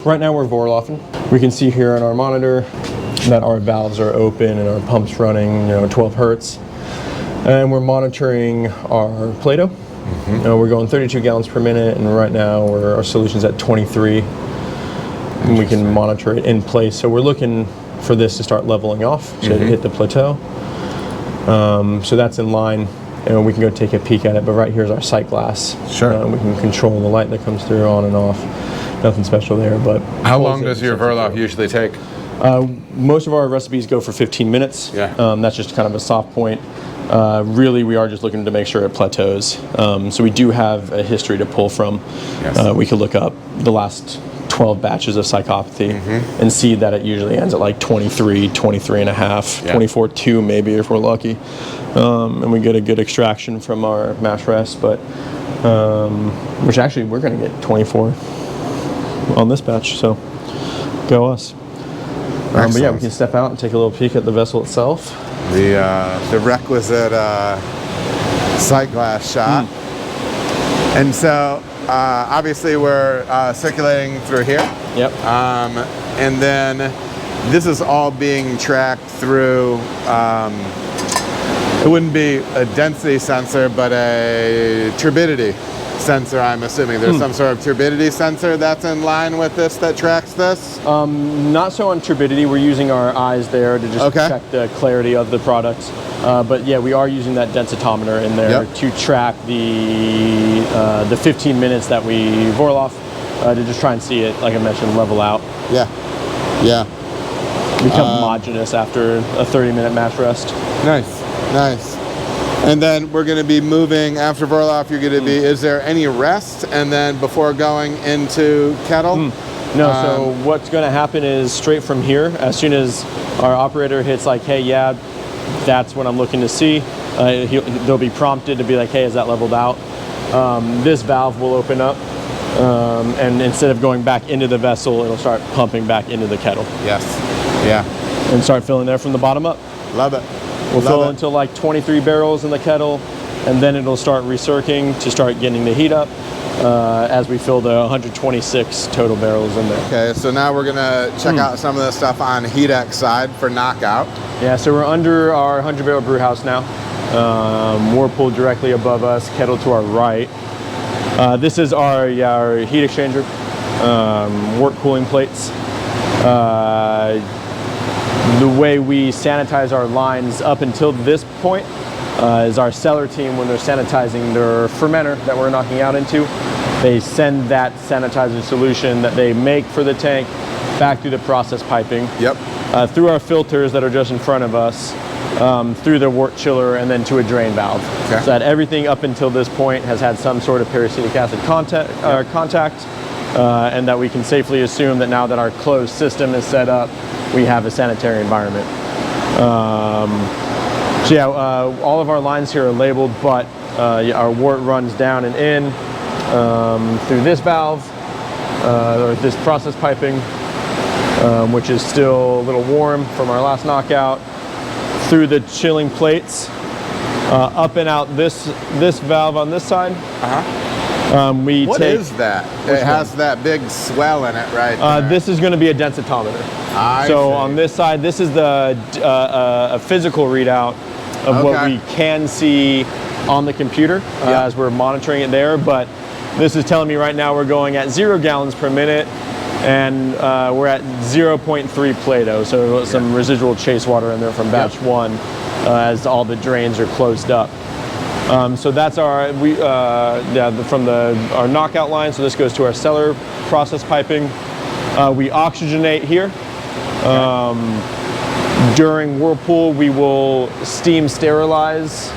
Right now we're Vorloffen. We can see here on our monitor that our valves are open and our pump's running, 12 hertz. And we're monitoring our Play-Doh. We're going 32 gallons per minute, and right now our solution's at 23. And we can monitor it in place. So we're looking for this to start leveling off, so to hit the plateau. So that's in line, and we can go take a peek at it. But right here's our sight glass. Sure. We can control the light that comes through on and off. Nothing special there, but how long does your Vorloff usually take? Most of our recipes go for 15 minutes. Yeah. That's just kind of a soft point. Really, we are just looking to make sure it plateaus. So we do have a history to pull from. Yes. We could look up the last 12 batches of Psychopathy and see that it usually ends at like 23, 23 and a half, 24.2 maybe if we're lucky. And we get a good extraction from our mash rest, but which actually we're going to get 24 on this batch, so go us. But yeah, we can step out and take a little peek at the vessel itself. The requisite sight glass shot. And so obviously we're circulating through here. Yep. And then this is all being tracked through, it wouldn't be a density sensor, but a turbidity sensor, I'm assuming. There's some sort of turbidity sensor that's in line with this that tracks this? Not so on turbidity. We're using our eyes there to just check the clarity of the product. But yeah, we are using that densitometer in there to track the 15 minutes that we Vorloff to just try and see it, like I mentioned, level out. Yeah. Become homogeneous after a 30-minute mash rest. Nice. And then we're going to be moving after Vorloff. You're going to be. Is there any rest? And then before going into kettle? No. So what's going to happen is straight from here. As soon as our operator hits like, hey, yeah, that's what I'm looking to see. They'll be prompted to be like, hey, is that leveled out? This valve will open up, and instead of going back into the vessel, it'll start pumping back into the kettle. Yes. Yeah. And start filling there from the bottom up. Love it. We'll fill until like 23 barrels in the kettle, and then it'll start recirculating to start getting the heat up as we fill the 126 total barrels in there. Okay, so now we're gonna check out some of the stuff on HeatX side for knockout. Yeah, so we're under our 100-barrel brew house now. Whirlpool directly above us, kettle to our right. This is our heat exchanger, wort cooling plates. The way we sanitize our lines up until this point is our cellar team, when they're sanitizing their fermenter that we're knocking out into, they send that sanitizer solution that they make for the tank back through the process piping, through our filters that are just in front of us, through the wort chiller, and then to a drain valve. So that everything up until this point has had some sort of peracetic acid contact, and that we can safely assume that now that our closed system is set up, we have a sanitary environment. So yeah, all of our lines here are labeled, but our wort runs down and in through this valve, or this process piping, which is still a little warm from our last knockout, through the chilling plates, up and out this valve on this side. What is that? It has that big swell in it, right there. This is going to be a densitometer. So on this side, this is a physical readout of what we can see on the computer as we're monitoring it there. But this is telling me right now we're going at 0 gallons per minute, and we're at 0.3 Play-Doh. So some residual chase water in there from batch 1 as all the drains are closed up. So that's our our knockout line. So this goes to our cellar process piping. We oxygenate here. During Whirlpool, we will steam sterilize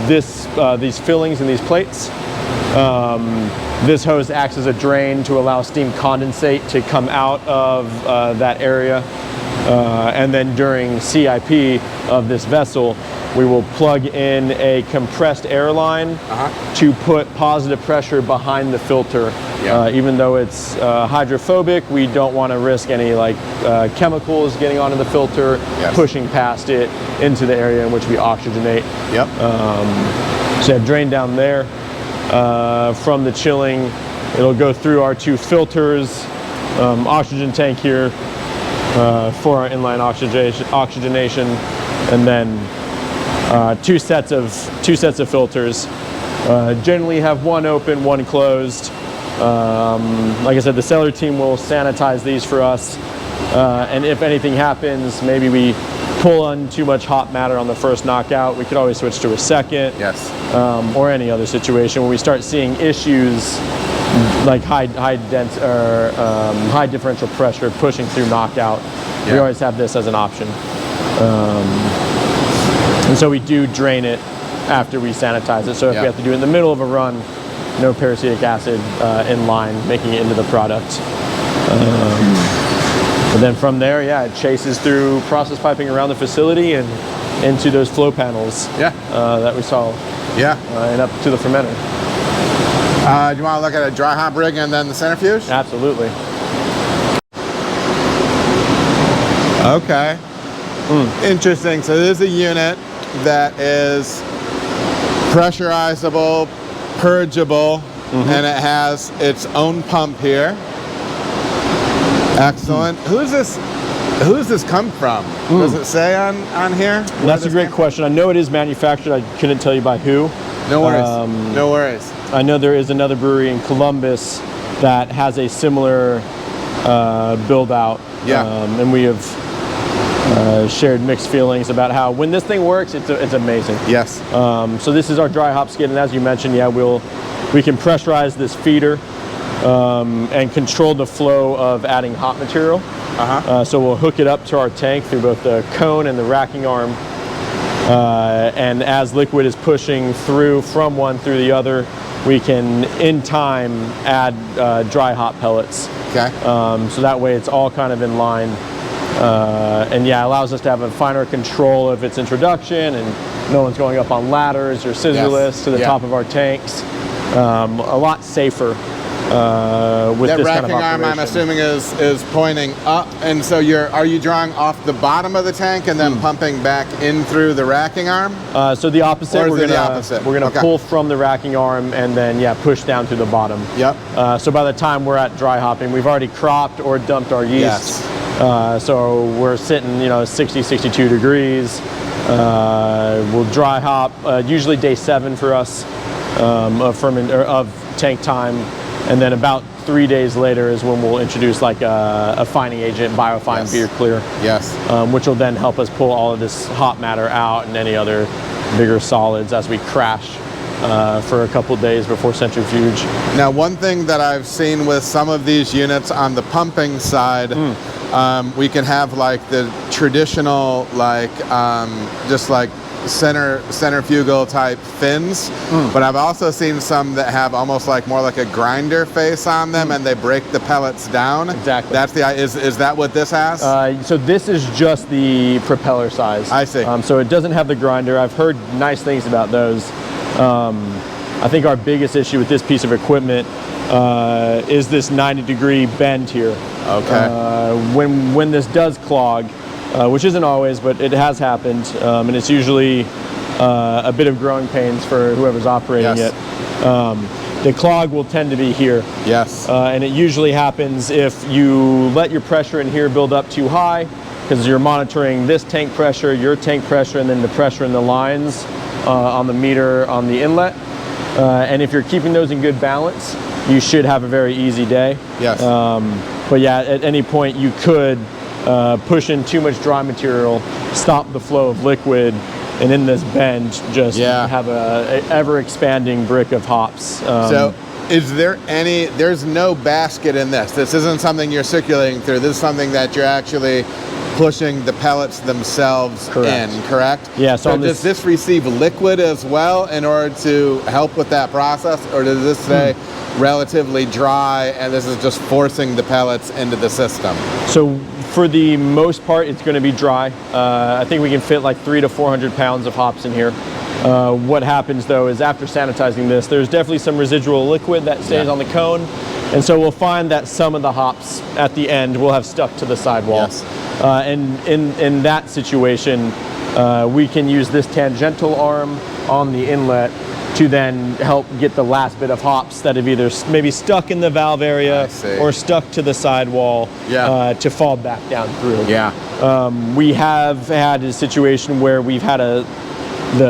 these fillings in these plates. This hose acts as a drain to allow steam condensate to come out of that area. And then during CIP of this vessel, we will plug in a compressed air line to put positive pressure behind the filter. Even though it's hydrophobic, we don't want to risk any chemicals getting onto the filter, pushing past it into the area in which we oxygenate. So drain down there. From the chilling, it'll go through our 2 filters, oxygen tank here for our inline oxygenation, and then two sets of filters. Generally have one open, one closed. Like I said, the cellar team will sanitize these for us, and if anything happens, maybe we pull on too much hop matter on the first knockout, we could always switch to a second. Yes. Or any other situation when we start seeing issues like high differential pressure pushing through knockout. We always have this as an option. And so we do drain it after we sanitize it. So if we have to do it in the middle of a run, no peracetic acid in line, making it into the product. And then from there, it chases through process piping around the facility and into those flow panels that we saw and up to the fermenter. Do you want to look at a dry hop rig and then the centrifuge? Absolutely. Okay. Interesting. So this is a unit that is pressurizable, purgeable, and it has its own pump here. Excellent. Who's this come from? Does it say on here? That's a great question. I know it is manufactured. I couldn't tell you by who. No worries. No worries. I know there is another brewery in Columbus that has a similar build out. And we have shared mixed feelings about how when this thing works, it's amazing. Yes. So this is our dry hop skid, and as you mentioned, we can pressurize this feeder and control the flow of adding hop material. So we'll hook it up to our tank through both the cone and the racking arm. And as liquid is pushing through from one through the other, we can, in time, add dry hop pellets. Okay. So that way it's all kind of in line. And allows us to have a finer control of its introduction, and no one's going up on ladders or scissor lifts to the top of our tanks. A lot safer with that this kind racking of arm, I'm assuming, is pointing up, and so are you drawing off the bottom of the tank and then pumping back in through the racking arm? So the opposite. Or is We're it the opposite? We're gonna pull from the racking arm and then push down to the bottom. Yep. So by the time we're at dry hopping, we've already cropped or dumped our yeast. So we're sitting 60, 62 degrees. We'll dry hop usually day 7 for us of tank time. And then about 3 days later is when we'll introduce like a fining agent, biofine beer clear. Yes. Which will then help us pull all of this hop matter out and any other bigger solids as we crash for a couple days before centrifuge. Now, one thing that I've seen with some of these units on the pumping side, we can have like the traditional just like centrifugal type fins, but I've also seen some that have almost like more like a grinder face on them, and they break the pellets down. Exactly. That's is that what this has? So this is just the propeller size. I see. So it doesn't have the grinder. I've heard nice things about those. I think our biggest issue with this piece of equipment is this 90-degree bend here. Okay. When this does clog, which isn't always, but it has happened, and it's usually a bit of growing pains for whoever's operating it. The clog will tend to be here. Yes. And it usually happens if you let your pressure in here build up too high, because you're monitoring this tank pressure, your tank pressure, and then the pressure in the lines on the meter on the inlet. And if you're keeping those in good balance, you should have a very easy day. Yes. But at any point you could push in too much dry material, stop the flow of liquid, and in this bend just have a ever-expanding brick of hops. So is there there's no basket in this? This isn't something you're circulating through. This is something that you're actually pushing the pellets themselves in, correct? Yeah. So does this receive liquid as well in order to help with that process, or does this say relatively dry and this is just forcing the pellets into the system? So for the most part, it's going to be dry. I think we can fit like 300 to 400 pounds of hops in here. What happens though is after sanitizing this, there's definitely some residual liquid that stays on the cone. And so we'll find that some of the hops at the end will have stuck to the sidewall. Yes. And in that situation, we can use this tangential arm on the inlet to then help get the last bit of hops that have either maybe stuck in the valve area or stuck to the sidewall to fall back down through. We have had a situation where we've had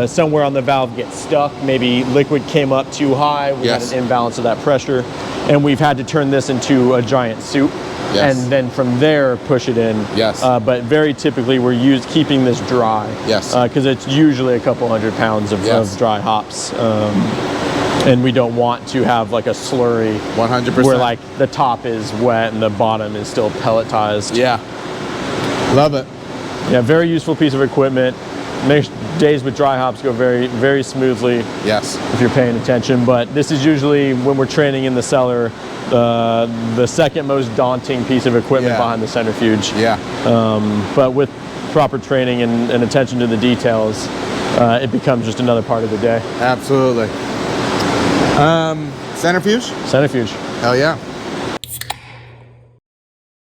somewhere on the valve get stuck. Maybe liquid came up too high. We had an imbalance of that pressure, and we've had to turn this into a giant soup. And then from there push it in. But very typically we're keeping this dry. Because it's usually a couple 100 pounds of dry hops. And we don't want to have like a slurry 100% where like the top is wet and the bottom is still pelletized. Love it. Very useful piece of equipment. Makes days with dry hops go very, very smoothly. If you're paying attention. But this is usually, when we're training in the cellar, the second most daunting piece of equipment behind the centrifuge. But with proper training and attention to the details, it becomes just another part of the day. Absolutely. Centrifuge? Centrifuge. Hell yeah.